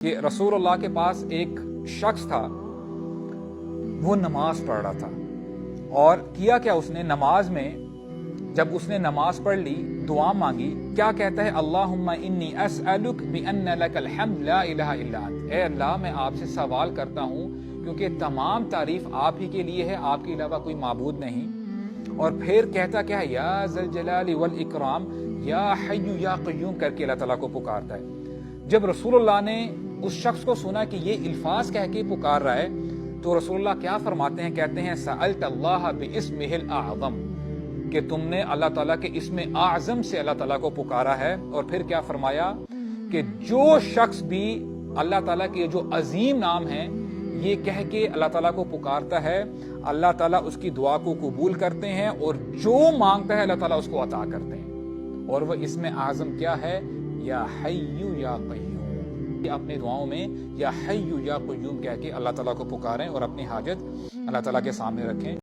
کہ رسول اللہ کے پاس ایک شخص تھا، وہ نماز پڑھ رہا تھا، اور کیا اس نے نماز میں جب اس نے نماز پڑھ لی، دعا مانگی، کیا کہتا ہے؟ اللہم انی اسألک بان لک الحمد لا الہ الا انت، اے اللہ میں آپ سے سوال کرتا ہوں کیونکہ تمام تعریف آپ ہی کے لیے ہے، آپ کے علاوہ کوئی معبود نہیں۔ اور پھر کہتا کیا ہے؟ یا ذا الجلال والاکرام، یا حی یا قیوم کر کے اللہ تعالیٰ کو پکارتا ہے۔ جب رسول اللہ نے اس شخص کو سنا کہ یہ الفاظ کہہ کے پکار رہا ہے، تو رسول اللہ کیا فرماتے ہیں؟ کہتے ہیں سألت اللہ باسمہ الاعظم، کہ تم نے اللہ تعالیٰ کے اسم اعظم سے اللہ تعالیٰ کو پکارا ہے۔ اور پھر کیا فرمایا کہ جو شخص بھی اللہ تعالیٰ کے جو عظیم نام ہیں یہ کہہ کے اللہ تعالیٰ کو پکارتا ہے، اللہ تعالیٰ اس کی دعا کو قبول کرتے ہیں، اور جو مانگتا ہے اللہ تعالیٰ اس کو عطا کرتے ہیں۔ اور وہ اسم اعظم کیا ہے؟ یا حی یا قیوم۔ اپنے دعاؤں میں یا حی یا قیوم کہہ کے اللہ تعالیٰ کو پکاریں اور اپنی حاجت اللہ تعالیٰ کے سامنے رکھیں۔